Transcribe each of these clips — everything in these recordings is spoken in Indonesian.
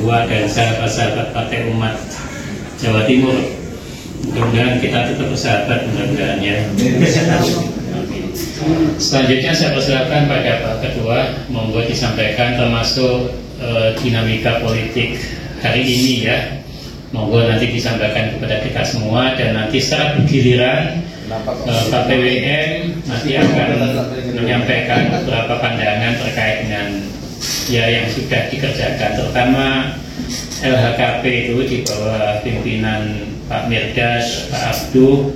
Papua dan sahabat-sahabat Partai Umat Jawa Timur. Mudah-mudahan kita tetap bersahabat, mudah-mudahan ya. Selanjutnya saya persilakan pada Pak Ketua, monggo disampaikan termasuk dinamika politik hari ini ya. Monggo nanti disampaikan kepada kita semua, dan nanti secara bergiliran Pak PWN nanti akan menyampaikan beberapa pandangan terkait dengan ya yang sudah dikerjakan, terutama LHKP itu di bawah pimpinan Pak Mirdas, Pak Abduh.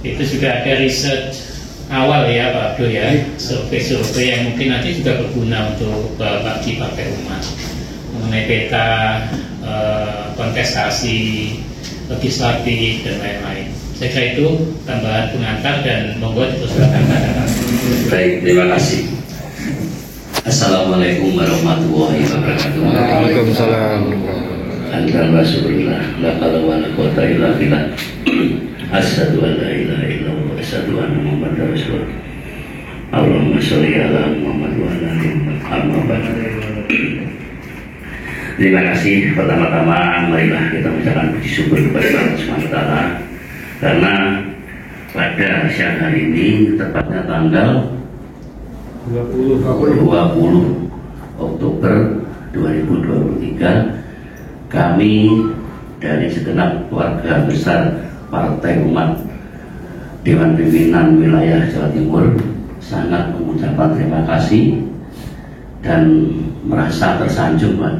Itu sudah ada riset awal ya Pak Abduh ya, survei-survei yang mungkin nanti juga berguna untuk bagi Partai Umat mengenai peta kontestasi legislatif dan lain-lain. Saya kira itu tambahan pengantar, dan monggo diteruskan pada Pak. Baik, terima kasih. Assalamualaikum warahmatullahi wabarakatuh. Waalaikumsalam. Anta rasulullah, la hawla wa la quwwata illa billah. Asyhadu an la ilaha illallah wa asyhadu anna Muhammadar rasulullah. Allahumma sholli ala Muhammad wa ala ali Muhammad. Terima kasih. Pertama-tama marilah kita mengucapkan puji syukur kepada Allah Subhanahu wa taala, karena pada siang hari ini, tepatnya tanggal 20 Oktober 2023, kami dari segenap keluarga besar Partai Umat Dewan Pimpinan Wilayah Jawa Timur sangat mengucapkan terima kasih dan merasa tersanjung Pak,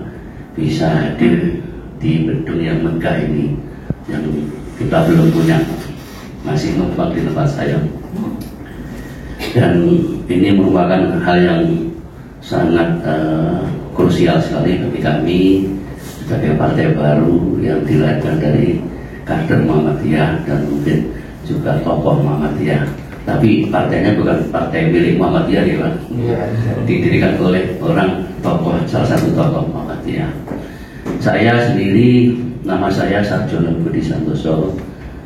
bisa hadir di gedung yang megah ini yang kita belum punya, masih numpang di tempat saya. Dan ini merupakan hal yang sangat krusial sekali bagi kami sebagai partai baru yang dilahirkan dari kader Muhammadiyah dan mungkin juga tokoh Muhammadiyah. Tapi partainya bukan partai milik Muhammadiyah ya Pak, didirikan oleh orang tokoh, salah satu tokoh Muhammadiyah. Saya sendiri, nama saya Sarjono Budi Santoso,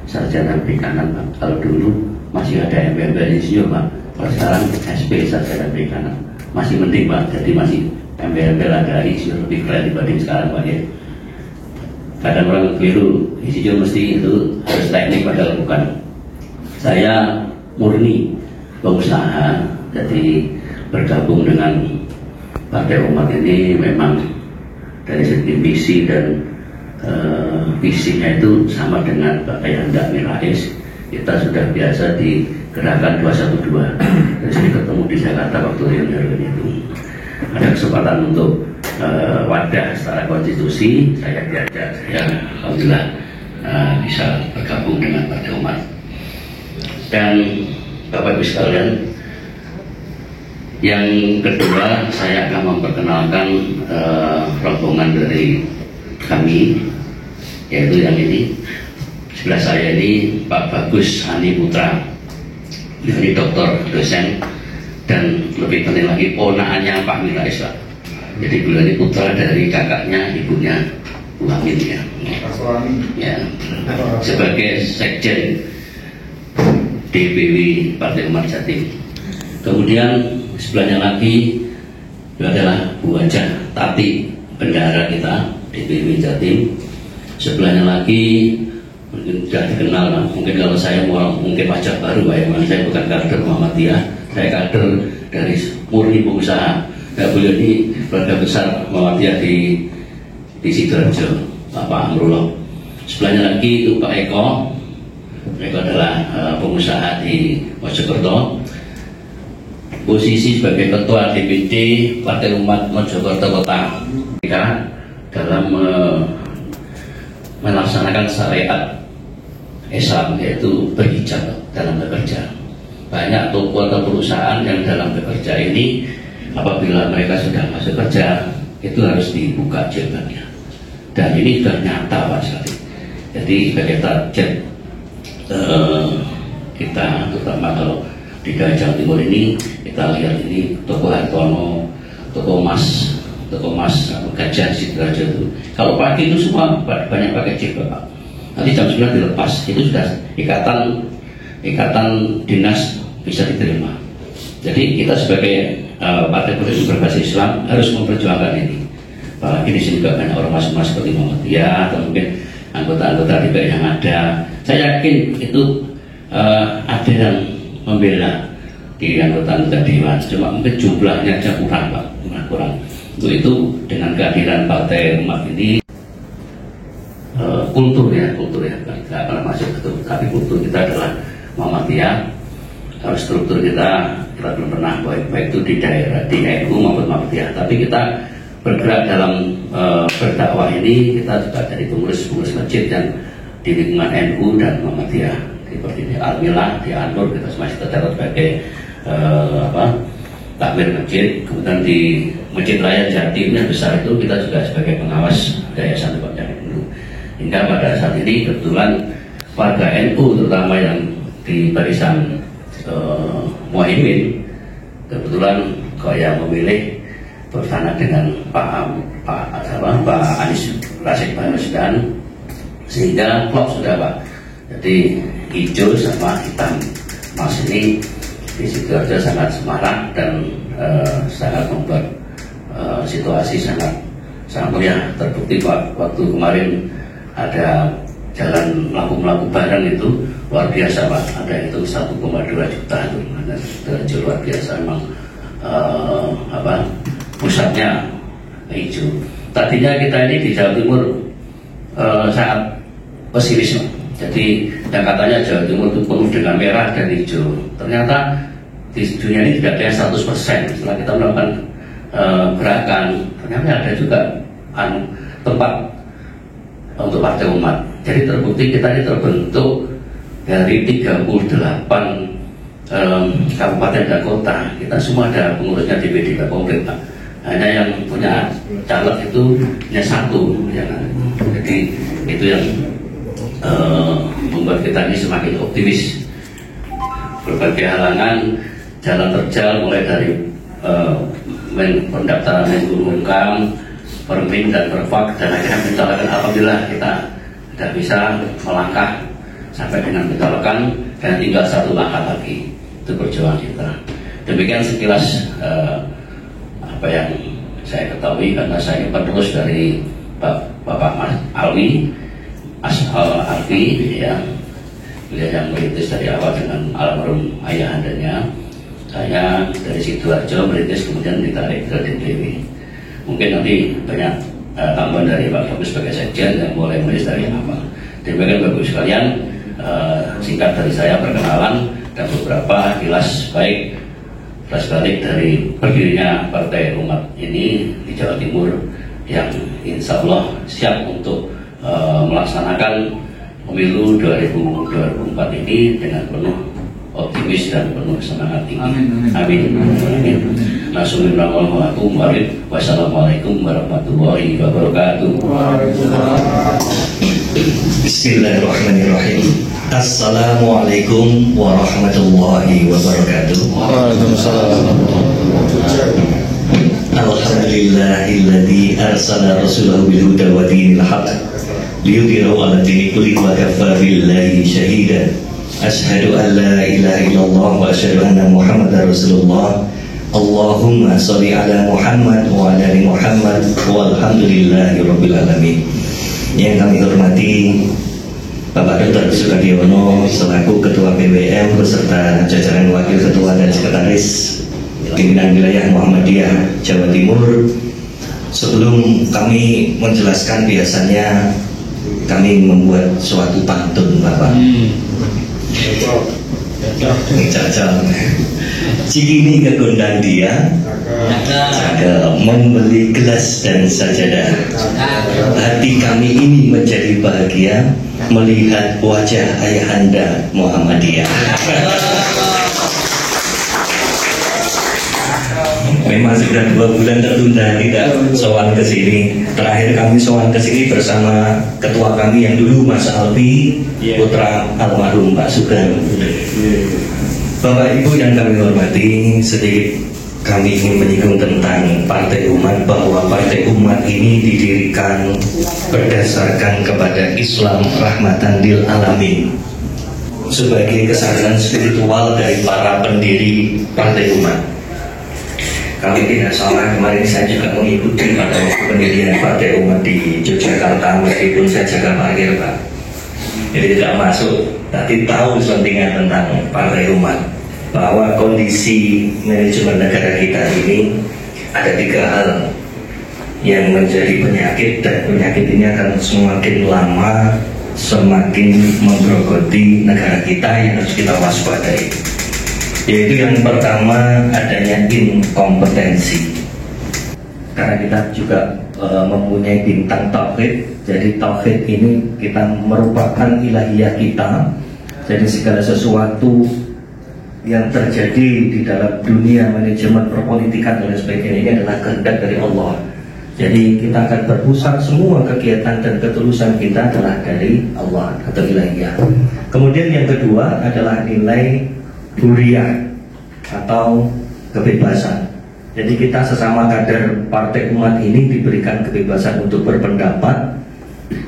sarjana perikanan Pak. Kalau dulu masih ada MBMB Insinyur Pak, kalau sekarang SP sarjana perikanan. Masih penting Pak, jadi masih MBMB ada Insinyur lebih keren dibanding sekarang Pak ya. Kadang orang keliru, Insinyur mesti itu harus teknik, padahal bukan. Saya murni pengusaha, jadi bergabung dengan Partai Umat ini memang dari segi visi dan visinya itu sama dengan Pak Yanda Mirais. Kita sudah biasa di gerakan 212, dari sini ketemu di Jakarta waktu reuni itu. Ada kesempatan untuk wadah secara konstitusi, saya diajak, saya alhamdulillah bisa bergabung dengan Partai Umat. Dan Bapak Ibu sekalian, yang kedua saya akan memperkenalkan rombongan dari kami, yaitu yang ini. Sebelah saya ini Pak Bagus Hani Putra, ini doktor dosen, dan lebih penting lagi ponakannya Pak Mirais Pak. Jadi beliau ini putra dari kakaknya ibunya Bu Amin ya. Ya, sebagai sekjen DPW Partai Umat Jatim. Kemudian sebelahnya lagi itu adalah Bu Wajah Tati, bendahara kita DPW Jatim. Sebelahnya lagi mungkin sudah dikenal Pak. Mungkin kalau saya mau mungkin wajah baru Pak ya, saya bukan kader Muhammadiyah, saya kader dari murni pengusaha. Beliau ini keluarga besar Muhammadiyah di Sidoarjo, Bapak Amrullah. Sebelahnya lagi itu Pak Eko. Eko adalah pengusaha di Mojokerto. Posisi sebagai ketua DPD Partai Umat Mojokerto Kota dalam melaksanakan syariat Islam, yaitu berhijab dalam bekerja. Banyak toko atau perusahaan yang dalam bekerja ini, apabila mereka sudah masuk kerja, itu harus dibuka jilbabnya. Dan ini sudah nyata Pak sekali. Jadi sebagai target kita, terutama kalau di daerah Jawa Timur ini, kita lihat ini toko Hartono, toko Mas Gajah Sidoarjo itu. Kalau pagi itu semua banyak pakai jilbab Pak. Nanti jam 9 dilepas, itu sudah ikatan dinas bisa diterima. Jadi kita sebagai partai politik berbasis Islam harus memperjuangkan ini. apalagi di sini juga banyak ormas-ormas seperti Muhammadiyah atau mungkin anggota-anggota DPR yang ada. Saya yakin itu ada yang membela di anggota-anggota dewan, cuma mungkin jumlahnya aja kurang Pak, kurang. Untuk itu dengan kehadiran Partai Umat ini kultur ya, nggak pernah masuk betul, tapi kultur kita adalah Muhammadiyah. Kalau struktur kita belum pernah baik itu di daerah, di NU maupun Muhammadiyah, tapi kita bergerak dalam berdakwah ini, kita juga dari pengurus masjid yang di lingkungan NU dan Muhammadiyah, seperti di Al-Milah, di Anur, kita masih tercatat sebagai takmir masjid. Kemudian di Masjid Raya Jatim yang besar itu kita juga sebagai pengawas Yayasan Tempat Jamin dulu. Hingga pada saat ini kebetulan warga NU terutama yang di barisan Muhaimin kebetulan kok yang memilih bersama dengan Pak Anies Rashid Baswedan, sehingga klop sudah Pak. Jadi hijau sama hitam Mas ini di Sidoarjo sangat semarak dan sangat membuat situasi sangat meriah. Terbukti waktu kemarin ada jalan lampu bareng itu luar biasa Pak, ada itu 1,2 juta itu luar biasa memang. Pusatnya hijau. Tadinya kita ini di Jawa Timur sangat pesimis, jadi yang katanya Jawa Timur itu penuh dengan merah dan hijau. Ternyata di dunia ini tidak ada yang 100%. Setelah kita melakukan gerakan, ternyata ada juga tempat untuk Partai Umat. Jadi terbukti kita ini terbentuk dari 38 kabupaten dan kota. Kita semua ada pengurusnya di BDK komplit Pak. Hanya yang punya caleg itu hanya satu. Jadi itu yang membuat kita ini semakin optimis. Berbagai halangan, jalan terjal mulai dari pendaftaran Menkumham, Permin dan Perfak, dan akhirnya mencalonkan. Alhamdulillah kita sudah bisa melangkah sampai dengan mencalonkan dan tinggal satu langkah lagi. Itu perjuangan kita. Demikian sekilas apa yang saya ketahui, karena saya ini penerus dari Bapak Mas Alwi Alfi ya, beliau yang merintis dari awal dengan almarhum ayahandanya. Saya dari Sidoarjo merintis kemudian ditarik ke DPW. Mungkin nanti banyak tambahan dari Pak Bagus sebagai sekjen yang mulai merintis dari awal. Demikian Bapak Ibu sekalian, singkat dari saya perkenalan dan beberapa kilas balik dari berdirinya Partai Umat ini di Jawa Timur yang insya Allah siap untuk melaksanakan pemilu 2024 ini dengan penuh optimis dan penuh semangat tinggi. Amin. Wassalamualaikum warahmatullahi wabarakatuh. Bismillahirrahmanirrahim. Assalamualaikum warahmatullahi wabarakatuh. Waalaikumsalam. Alhamdulillahilladzi arsala rasulahu bil huda wa dinil haqq liyudhhirahu 'ala dini kullihi wa kafa billahi shahida. Asyhadu an la ilaha illallah wa asyhadu anna Muhammadar Rasulullah. Allahumma shalli ala Muhammad wa ala ali Muhammad walhamdulillahi rabbil alamin. Yang kami hormati Bapak Dr. Sukadiono selaku Ketua PWM beserta jajaran Wakil Ketua dan Sekretaris Pimpinan Wilayah Muhammadiyah Jawa Timur. Sebelum kami menjelaskan, biasanya kami membuat suatu pantun Bapak. Ini jajal. Cikini kegondang dia jaga membeli gelas dan sajadah. Hati kami ini menjadi bahagia melihat wajah ayahanda Muhammadiyah. Memang sudah 2 bulan tertunda tidak sowan ke sini. Terakhir kami sowan ke sini bersama ketua kami yang dulu Mas Alfi, putra almarhum Pak Sugeng. Bapak Ibu yang kami hormati, sedikit kami ingin menyinggung tentang Partai Umat, bahwa Partai Umat ini didirikan berdasarkan kepada Islam rahmatan lil alamin sebagai kesadaran spiritual dari para pendiri Partai Umat. Kalau tidak salah kemarin saya juga mengikuti pada waktu pendirian Partai Umat di Yogyakarta, meskipun saya jaga parkir Pak. Jadi tidak masuk, tapi tahu selentingan tentang Partai Umat, bahwa kondisi manajemen negara kita ini ada 3 hal yang menjadi penyakit, dan penyakit ini akan semakin lama semakin menggerogoti negara kita yang harus kita waspadai. Yaitu yang pertama, adanya inkompetensi. Karena kita juga mempunyai bintang tauhid, jadi tauhid ini kita merupakan ilahiyah kita. Jadi segala sesuatu yang terjadi di dalam dunia manajemen perpolitikan dan sebagainya ini adalah kehendak dari Allah. Jadi kita akan berpusat semua kegiatan dan ketulusan kita adalah dari Allah atau ilahiyah. Kemudian yang kedua adalah nilai huriyah atau kebebasan. Jadi kita sesama kader Partai Umat ini diberikan kebebasan untuk berpendapat.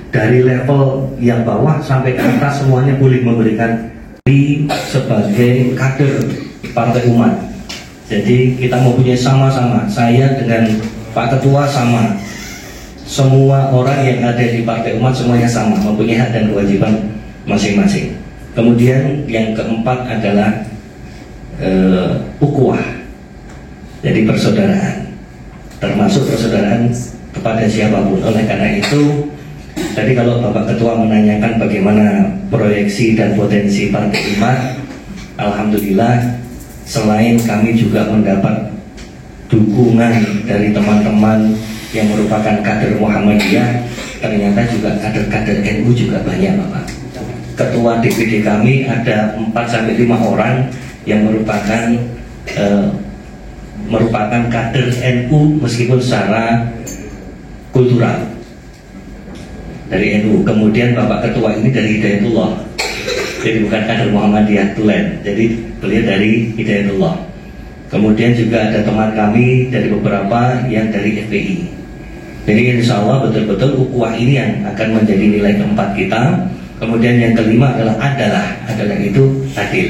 Dari level yang bawah sampai ke atas semuanya boleh memberikan sebagai kader Partai Umat. Jadi kita mempunyai sama-sama, saya dengan Pak Ketua sama, semua orang yang ada di Partai Umat semuanya sama, mempunyai hak dan kewajiban masing-masing. Kemudian yang keempat adalah ukhuwah, jadi persaudaraan, termasuk persaudaraan kepada siapapun. Oleh karena itu, tadi kalau Bapak Ketua menanyakan bagaimana proyeksi dan potensi Partai Umat, alhamdulillah selain kami juga mendapat dukungan dari teman-teman yang merupakan kader Muhammadiyah, ternyata juga kader-kader NU juga banyak Bapak. Ketua DPD kami ada 4-5 orang yang merupakan kader NU meskipun secara kultural dari NU. Kemudian Bapak Ketua ini dari Hidayatullah, jadi bukan kader Muhammadiyah tulen, jadi beliau dari Hidayatullah. Kemudian juga ada teman kami dari beberapa yang dari FPI. Jadi insya Allah betul-betul ukhuwah ini yang akan menjadi nilai keempat kita. Kemudian yang kelima adalah itu adil.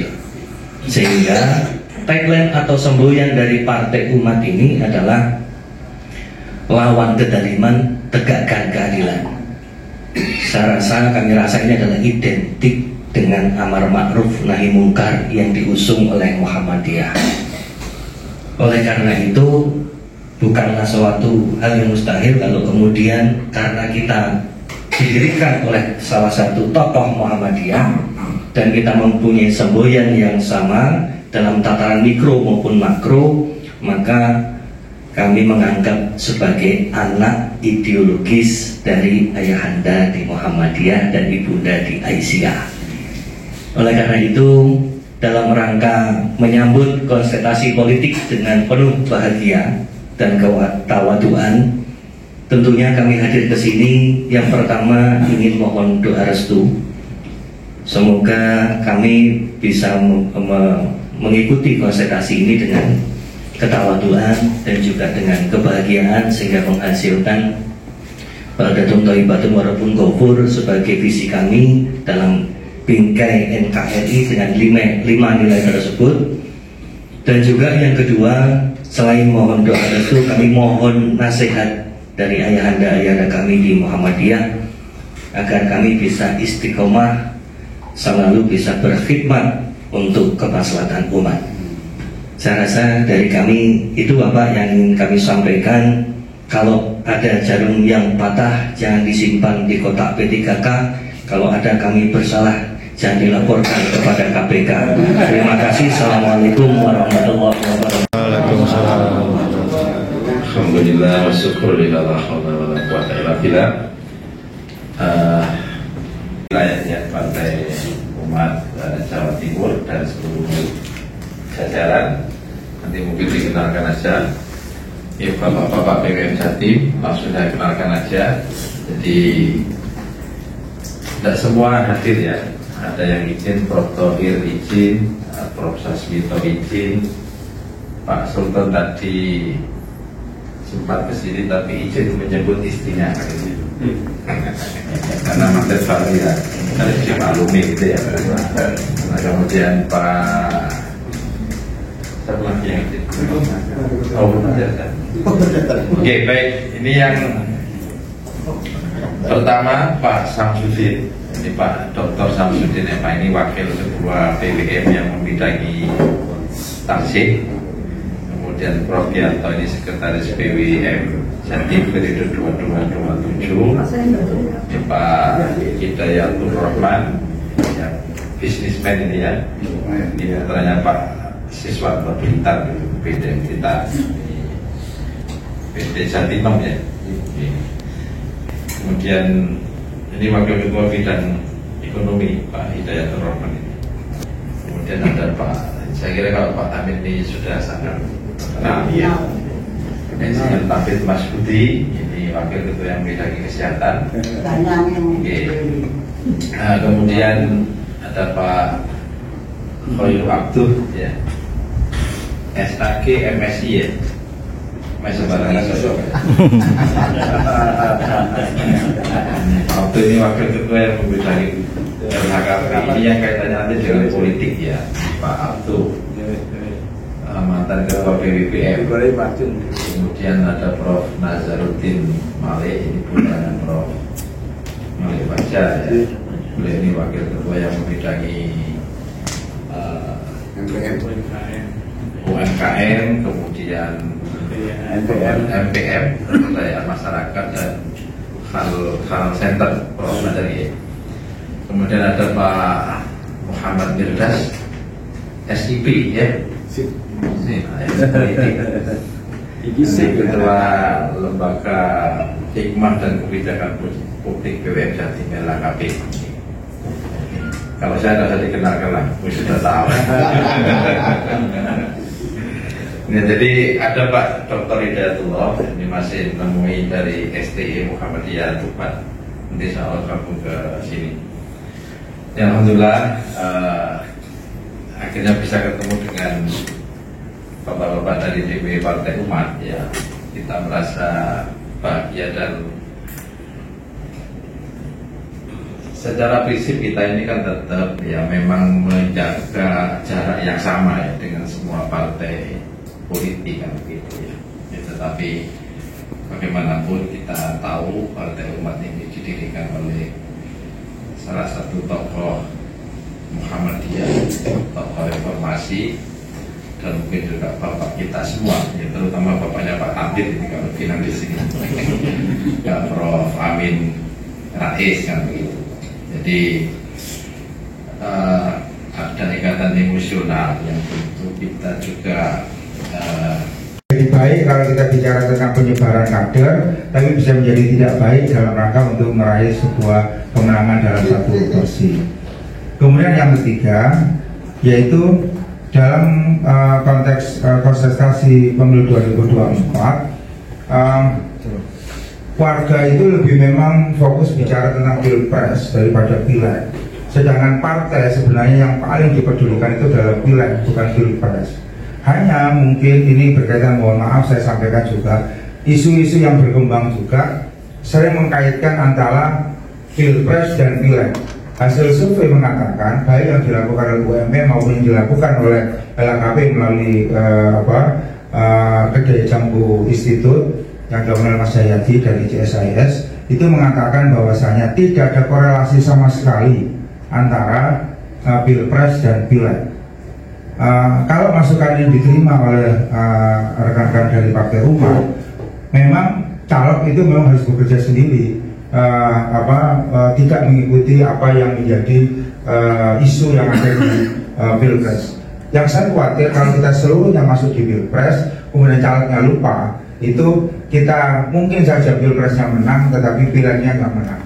Sehingga tagline atau semboyan dari Partai Umat ini adalah lawan kedaliman, tegakkan keadilan. Saya rasa, kami rasa ini adalah identik dengan amar ma'ruf nahi mungkar yang diusung oleh Muhammadiyah. Oleh karena itu, bukanlah suatu hal yang mustahil kalau kemudian karena kita didirikan oleh salah satu tokoh Muhammadiyah dan kita mempunyai semboyan yang sama dalam tataran mikro maupun makro, maka kami menganggap sebagai anak ideologis dari ayahanda di Muhammadiyah dan ibunda di Aisyah. Oleh karena itu, dalam rangka menyambut konsentrasi politik dengan penuh bahagia dan ketawaduan, tentunya kami hadir ke sini. Yang pertama ingin mohon doa restu. Semoga kami bisa mengikuti konsentrasi ini dengan ketawaduan dan juga dengan kebahagiaan sehingga menghasilkan baldatun thayyibatun wa rabbun ghafur sebagai visi kami dalam bingkai NKRI dengan 5 nilai tersebut. Dan juga yang kedua, selain mohon doa restu, kami mohon nasihat dari ayahanda kami di Muhammadiyah agar kami bisa istiqomah selalu bisa berkhidmat untuk kemaslahatan umat. Saya rasa dari kami itu Bapak yang ingin kami sampaikan. Kalau ada jarum yang patah jangan disimpan di kotak P3K. Kalau ada kami bersalah jangan dilaporkan kepada KPK. Terima kasih. Assalamualaikum warahmatullahi wabarakatuh. Waalaikumsalam. Alhamdulillah wa syukurillah wa la quwwata illa billah. Wilayahnya Partai Umat Jawa Timur dan seluruh jajaran, nanti mungkin dikenalkan aja. Ya Bapak-Bapak PWM Jatim langsung saya kenalkan aja. Jadi tidak semua hadir ya. Ada yang izin, Prof. Thohir izin, Prof. Sasmito izin, Pak Sultan tadi sempat kesini tapi izin menyebut istrinya karena mantan baru ya, harus dimaklumi gitu ya. Nah, kemudian Pak Satu lagi yang Oke, baik. Ini yang pertama Pak Samsudin. Ini Pak Dr. Samsudin Pak, ini wakil ketua PWM yang membidangi taksih. Kemudian Prof. Yanto ini sekretaris PWM Jatim periode 22-27. Ini Pak Hidayatul Rahman, yang bisnismen ini ya. Ini putranya Pak Siswanto Bintar, PD kita PD Jatim ya. Kemudian ini wakil ketua bidang ekonomi Pak Hidayatul Rahman ini. Kemudian ada Pak, saya kira kalau Pak Amin ini sudah sangat kenal ya. Insinyur Tafid Mas Budi, ini wakil ketua yang bidangi kesehatan. Oke. Nah, kemudian ada Pak Khoirul Abduh ya, SAG MSI ya. Masih sembarangan sosok. Waktu ini wakil ketua yang membidangi LHKP, ini yang kaitannya nanti dengan politik ya, Pak Abduh, mantan ketua PWPM. Kemudian ada Prof. Nazaruddin Malik, ini putranya Prof. Malik Baja ya. Beliau ini wakil ketua yang membidangi UMKM, kemudian MPM, pemberdayaan masyarakat dan hal center Prof. Nadari. Kemudian ada Pak Muhammad Mirdas, SIP ya. Ketua Lembaga Hikmah dan Kebijakan Publik PWM Jatim LHKP. Kalau saya tidak usah dikenalkan lah, sudah tahu. Nah, jadi ada Pak Dr. Hidayatullah, ini masih menemui dari STI Muhammadiyah Tuban, nanti insya Allah gabung ke sini. Ya, alhamdulillah akhirnya bisa ketemu dengan bapak-bapak dari DPW Partai Umat ya. Kita merasa bahagia dan secara prinsip kita ini kan tetap ya memang menjaga jarak yang sama ya dengan semua partai politik kan begitu ya. Tetapi bagaimanapun kita tahu Partai Umat ini didirikan oleh salah satu tokoh Muhammadiyah, tokoh reformasi, dan mungkin juga bapak kita semua, ya, terutama bapaknya Pak Tabit ini kalau bilang di sini, ya, Prof. Amin Rais kan begitu. Jadi ada ikatan emosional yang tentu kita juga jadi baik kalau kita bicara tentang penyebaran kader, tapi bisa menjadi tidak baik dalam rangka untuk meraih sebuah kemenangan dalam satu kursi. Kemudian yang ketiga, yaitu dalam konteks kontestasi pemilu 2024, warga itu lebih memang fokus bicara tentang pilpres daripada pileg. Sedangkan partai sebenarnya yang paling dipedulikan itu adalah pileg, bukan pilpres. Hanya mungkin ini berkaitan, mohon maaf saya sampaikan juga, isu-isu yang berkembang juga sering mengkaitkan antara pilpres dan pileg. Hasil survei mengatakan baik yang dilakukan oleh UMP maupun yang dilakukan oleh LHKP melalui Kedai Jambu Institute yang dilakukan oleh Mas Jayadi dari CSIS itu mengatakan bahwasanya tidak ada korelasi sama sekali antara pilpres dan pileg. Kalau masukan ini diterima oleh rekan-rekan dari Partai Umat, memang caleg itu memang harus bekerja sendiri, tidak mengikuti apa yang menjadi isu yang ada di pilpres. Yang saya khawatir kalau kita seluruhnya masuk di pilpres, kemudian calegnya lupa, itu kita mungkin saja pilpresnya menang, tetapi pilegnya nggak menang.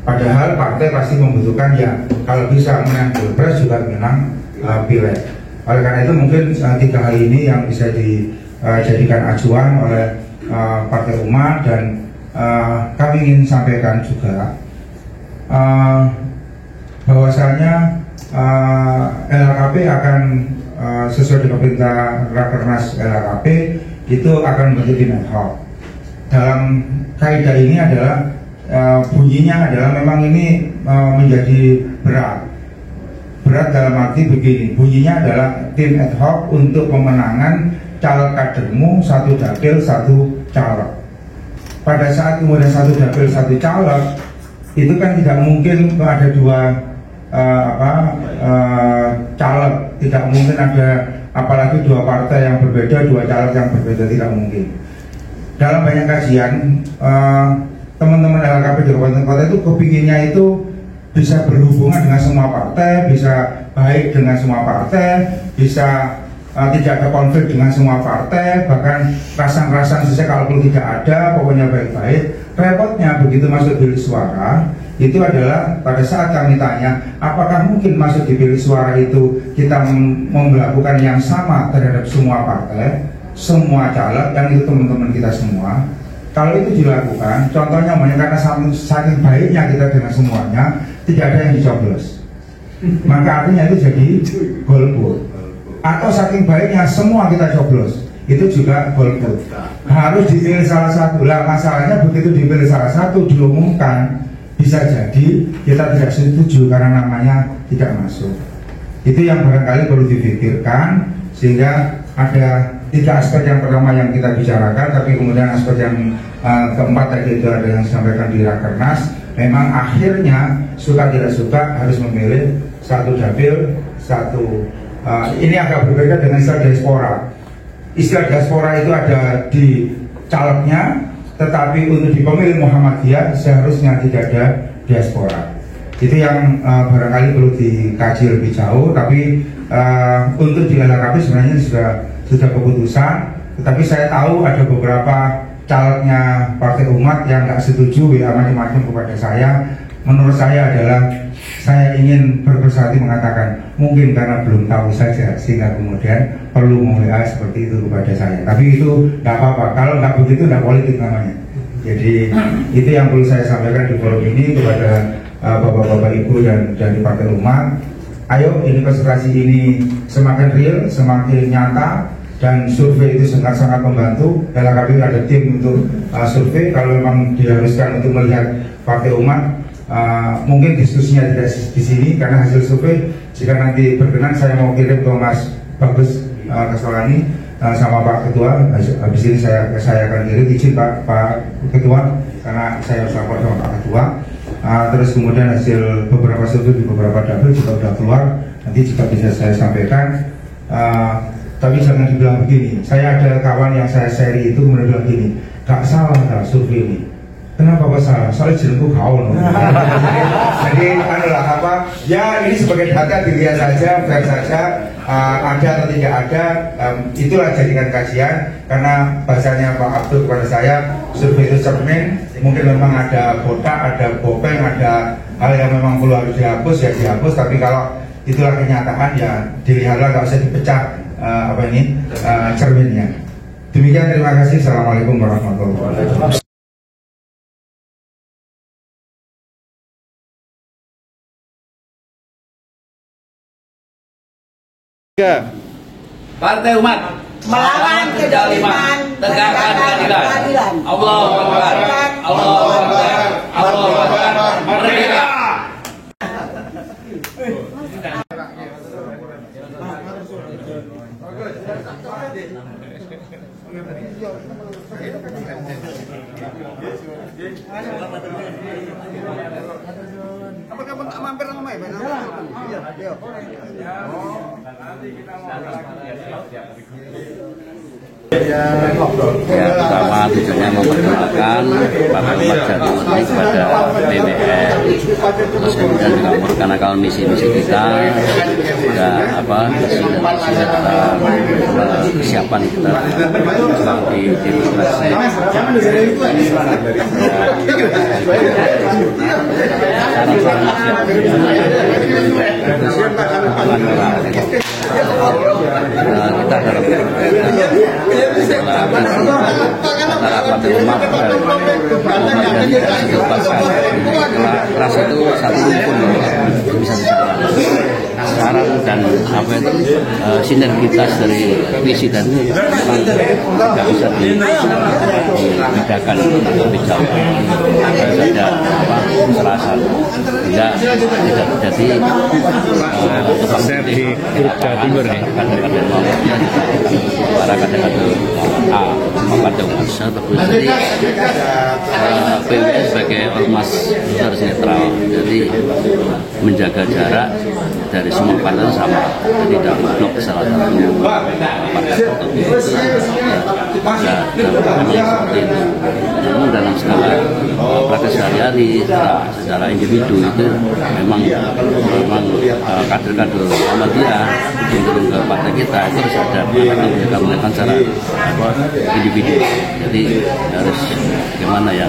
Padahal partai pasti membutuhkan ya kalau bisa menang pilpres juga menang pileg. Oleh karena itu mungkin 3 hal ini yang bisa dijadikan acuan oleh Partai Umat, dan kami ingin sampaikan juga bahwasanya LHKP akan sesuai dengan perintah Rakernas LHKP itu akan menjadi ad hoc. Dalam kaidah ini adalah bunyinya adalah memang ini menjadi berat. berat dalam arti begini, bunyinya adalah tim ad hoc untuk pemenangan caleg kadermu, satu dapil satu caleg. Pada saat kemudian satu dapil satu caleg, itu kan tidak mungkin ada dua caleg, tidak mungkin ada apalagi dua partai yang berbeda, dua caleg yang berbeda, tidak mungkin. Dalam banyak kajian, teman-teman LKP di Kabupaten Kota itu kepinginnya itu bisa berhubungan dengan semua partai, bisa baik dengan semua partai, bisa tidak ada konflik dengan semua partai, bahkan rasan-rasan saja kalaupun tidak ada, pokoknya baik-baik. Repotnya begitu masuk bilik suara, itu adalah pada saat kami tanya, apakah mungkin masuk di bilik suara itu kita melakukan yang sama terhadap semua partai, semua caleg, dan itu teman-teman kita semua. Kalau itu dilakukan, contohnya karena saking baiknya kita dengan semuanya, tidak ada yang dicoblos, maka artinya itu jadi golput. Atau saking baiknya semua kita coblos, itu juga golput. Harus dipilih salah satu. Lah masalahnya begitu dipilih salah satu diumumkan, bisa jadi kita tidak setuju karena namanya tidak masuk. Itu yang barangkali perlu dipikirkan, sehingga ada tiga aspek yang pertama yang kita bicarakan, tapi kemudian aspek yang keempat tadi itu ada yang disampaikan di Rakernas. Memang akhirnya suka tidak suka harus memilih satu dapil satu. Ini agak berbeda dengan istilah diaspora. Istilah diaspora itu ada di calegnya, tetapi untuk di pemilih Muhammadiyah seharusnya tidak ada diaspora. Itu yang barangkali perlu dikaji lebih jauh. Tapi untuk di LKP sebenarnya sudah keputusan, tetapi saya tahu ada beberapa calegnya Partai Umat yang nggak setuju macam-macam kepada saya. Menurut saya adalah saya ingin berbesar hati mengatakan mungkin karena belum tahu saja sehingga kemudian perlu WA seperti itu kepada saya. Tapi itu nggak apa-apa, kalau nggak begitu nggak politik namanya. Jadi itu yang perlu saya sampaikan di forum ini kepada bapak-bapak ibu dan di Partai Umat. Ayo, ini konsentrasi ini semakin real, semakin nyata, dan survei itu sangat-sangat membantu. LKP ada tim untuk survei. Kalau memang diharuskan untuk melihat Partai Umat, mungkin diskusinya tidak di sini karena hasil survei. Jika nanti berkenan, saya mau kirim ke Mas Bagus Kesolani sama Pak Ketua. Habis ini saya akan kirim, izin Pak Ketua, karena saya harus lapor sama Pak Ketua. Terus kemudian hasil beberapa survei di beberapa dapil juga sudah keluar. Nanti jika bisa saya sampaikan. Tapi jangan dibilang begini. Saya ada kawan yang saya share itu kemudian bilang gini, gak salah survei ini. Kenapa kok salah? Soalnya jenengku gaul. Jadi ya ini sebagai data dilihat saja, fair saja, ada atau tidak ada, itulah jadikan kajian. Karena bahasanya Pak Abdul kepada saya, survei itu cermin. Mungkin memang ada botak, ada bopeng, ada hal yang memang perlu harus dihapus, ya dihapus. Tapi kalau itulah kenyataan, ya dilihatlah, nggak usah dipecah cerminnya. Demikian, terima kasih. Assalamualaikum warahmatullahi wabarakatuh. Partai Umat melawan kezaliman, tegakkan keadilan. Allahu Akbar. Allahu Akbar. Allahu Akbar. Merdeka. Mampir sama ya, Ya, pertama tujuannya memperkenalkan Partai Umat Jatiwangi kepada DPR. Terus kemudian juga memperkenalkan misi-misi kita, dan kesiapan kita di demokrasi. Kita harap antara Partai Umat dan Keras itu satu pun bisa disalah. saran dan apa itu sinergitas dari visi dan memang tidak bisa dibedakan lebih jauh. Harus ada keserasan sehingga tidak terjadi saya di grup Jawa Timur ya. Kader-kader Muhammadiyah para kader-kader A Muhammadiyah saya bagus. Jadi PWS sebagai ormas harus netral, jadi menjaga jarak dari semua partai sama, jadi tidak memblok salah satunya partai tertentu. Seperti itu. Namun dalam skala praktek sehari-hari secara individu itu memang kader-kader Muhammadiyah cenderung ke partai kita itu harus ada menjaga menekan secara individu. Jadi harus bagaimana ya,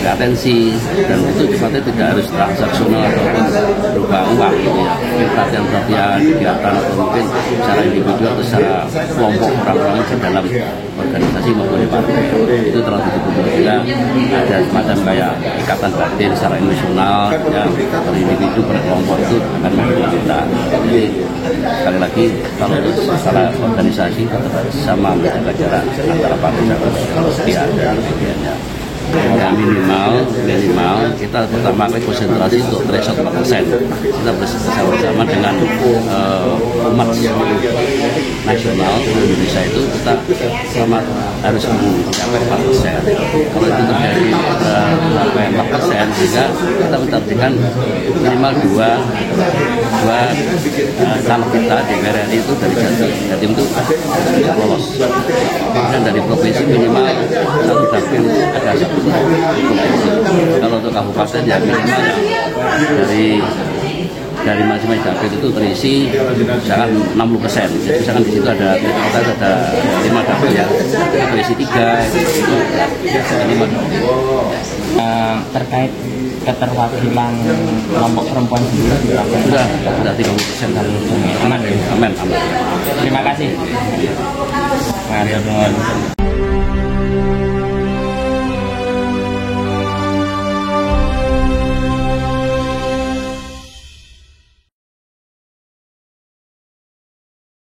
beratensi, dan itu sifatnya tidak harus transaksional ataupun berupa uang gitu ya, perhatian-perhatian kegiatan atau mungkin secara individu atau secara kelompok orang-orang di dalam organisasi maupun di partai itu terlalu ditutup, sehingga ada semacam kayak ikatan batin secara emosional ya, per individu per kelompok itu akan mendukung kita. Jadi sekali lagi kalau secara organisasi tetap sama menjaga jarak antara partai dan bagiannya. Ya, minimal kita pertama kali konsentrasi untuk threshold 4%. Kita bersama-sama dengan umat nasional Indonesia itu kita sama harus mencapai 4%. Kalau itu terjadi sampai 4%, sehingga kita mentargetkan minimal dua caleg kita di RRI itu dari Jatim itu lolos. Dan dari provinsi minimal satu dapil ada satu. Kalau untuk kabupaten ya minimal dari masing-masing dapil itu terisi misalkan 60%. Jadi misalkan di situ ada 5 dapil ya, terisi 3 itu 5. Terkait keterwakilan kelompok perempuan sendiri sudah 30% aman ya? Aman. Terima kasih.